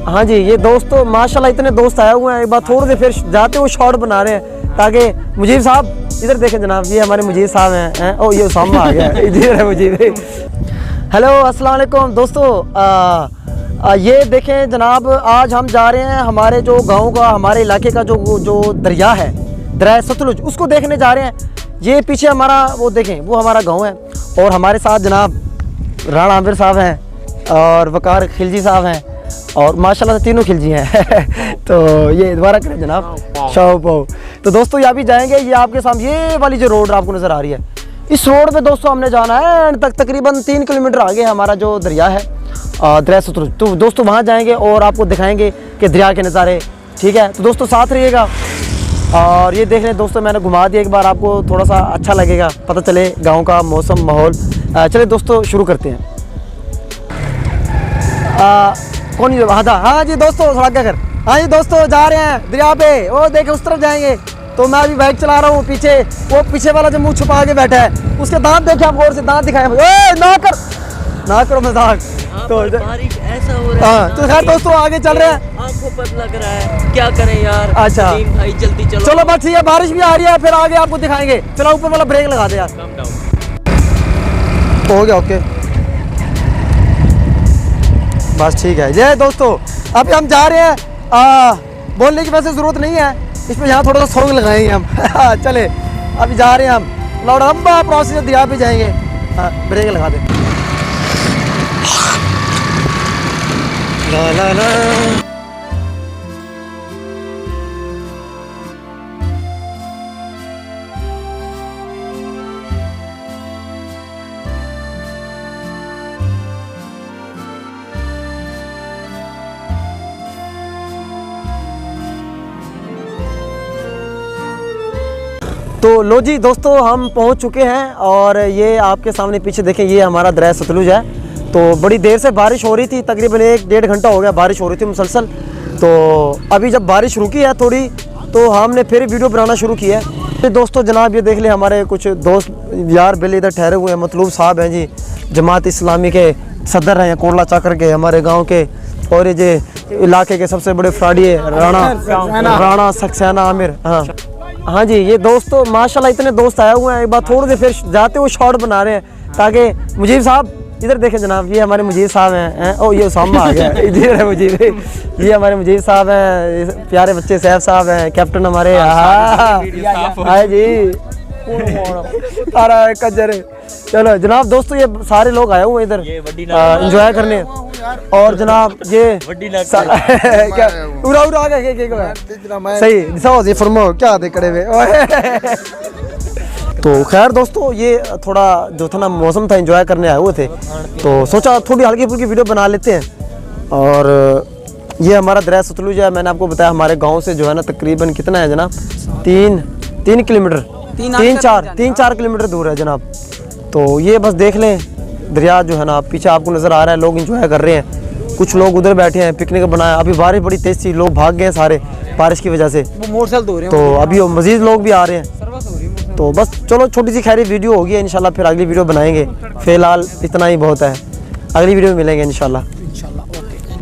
हाँ जी, ये दोस्त तो माशाल्लाह इतने दोस्त आए हुए हैं। एक बार थोड़ी देर फिर जाते हुए शॉट बना रहे हैं ताकि मुजीब साहब इधर देखें जनाब, ये हमारे मुजीब साहब हैं। ओ ये सामने आ गया इधर है मुजीब। हेलो अस्सलाम वालेकुम दोस्तों। ये देखें जनाब, आज हम जा रहे हैं हमारे जो गाँव का, हमारे इलाके का जो दरिया है, दरिया सतलुज, उसको देखने जा रहे हैं। ये पीछे हमारा वो देखें, वो हमारा गाँव है और हमारे साथ जनाब राणा आमिर साहब हैं और वकार खिलजी साहब हैं और माशाल्लाह से तीनों खिलजी हैं। तो ये दोबारा करें जनाब, शाह पाओ। तो दोस्तों यहाँ भी जाएंगे। ये आपके सामने ये वाली जो रोड आपको नज़र आ रही है, इस रोड पे दोस्तों हमने जाना है एंड तक तकरीबन 3 किलोमीटर आगे हमारा जो दरिया है, दरिया सतलुज। तो दोस्तों वहाँ जाएंगे और आपको दिखाएंगे कि दरिया के नज़ारे। ठीक है, तो दोस्तों साथ रहिएगा। और ये देख रहे दोस्तों, मैंने घुमा दिया एक बार, आपको थोड़ा सा अच्छा लगेगा, पता चले गाँव का मौसम माहौल। चलिए दोस्तों शुरू करते हैं। कौन हाँ जी दोस्तों, थोड़ा क्या कर। हाँ जी दोस्तों, जा रहे हैं दरिया पे, वो देखे उस तरफ जाएंगे। तो मैं अभी बाइक चला रहा हूँ, पीछे वो पीछे वाला जो मुंह छुपा के बैठा है, उसके दांत देखे आप गौर से, दांत दिखाए। ना करो मजाक। तो बारिश ऐसा हो रहा है। तो खैर दोस्तों आगे चल रहे हैं। आपको पता लग रहा है, क्या करें यार। अच्छा भाई जल्दी चलो। चलो बस ठीक है, बारिश भी आ रही है, फिर आगे आपको दिखाएंगे। चलो ऊपर वाला ब्रेक लगा दे यार। हो गया, ओके बस ठीक है। ये दोस्तों अभी हम जा रहे हैं। बोलने की वैसे ज़रूरत नहीं है, इसमें यहाँ थोड़ा सा सॉन्ग लगाएंगे हम। चले अभी जा रहे हैं हम, लंबा प्रोसेस दरिया पे जाएंगे। हाँ ब्रेक लगा दे। ला ला ला। तो लो जी दोस्तों, हम पहुंच चुके हैं और ये आपके सामने पीछे देखें, ये हमारा दरिया सतलुज है। तो बड़ी देर से बारिश हो रही थी, तकरीबन 1-1.5 घंटा हो गया बारिश हो रही थी मुसलसल। तो अभी जब बारिश रुकी है थोड़ी, तो हमने फिर वीडियो बनाना शुरू किया है। तो दोस्तों जनाब ये देख लें, हमारे कुछ दोस्त यार बेले इधर ठहरे हुए हैं। मतलूब साहब हैं जी, जमात इस्लामी के सदर हैं कोटला चाकर के, हमारे गाँव के, और ये जो इलाके के सबसे बड़े फ्राडी है राणा सक्सेना आमिर। हाँ जी, ये दोस्तों माशाल्लाह इतने दोस्त आए हुए हैं। एक बार थोड़ी देर फिर जाते हुए शॉट बना रहे हैं ताकि मुजीब साहब इधर देखें जनाब, ये हमारे मुजीब साहब हैं। ओ ये सामने आ गया इधर है मुजीब। ये हमारे मुजीब साहब हैं, प्यारे बच्चे सैफ साहब हैं, कैप्टन हमारे। हाँ जी कजर। चलो जनाब दोस्तों, ये सारे लोग आए हुए हैं इधर एंजॉय करने। और जनाब ये क्या उड़ा आ गया सही दिखाओ जी, फरमाओ क्या दे कड़े हुए। तो खैर दोस्तों, ये थोड़ा जो था ना मौसम था, एंजॉय करने आए हुए थे, तो सोचा थोड़ी हल्की फुल्की वीडियो बना लेते हैं। और ये हमारा दरिया सतलुज है। मैंने आपको बताया हमारे गांव से जो है ना तकरीबन कितना है जनाब, 3 किलोमीटर 3-4 किलोमीटर दूर है जनाब। तो ये बस देख लें दरिया जो है ना, पीछे आपको नज़र आ रहा है, लोग एंजॉय कर रहे हैं। कुछ लोग उधर बैठे हैं, पिकनिक बनाया। अभी बारिश बड़ी तेज़ थी, लोग भाग गए सारे बारिश की वजह से। तो अभी मज़ीद लोग भी आ रहे हैं। तो बस चलो छोटी सी खैरी वीडियो होगी, इंशाल्लाह फिर अगली वीडियो बनाएंगे। फ़िलहाल इतना ही बहुत है, अगली वीडियो में मिलेंगे इंशाल्लाह।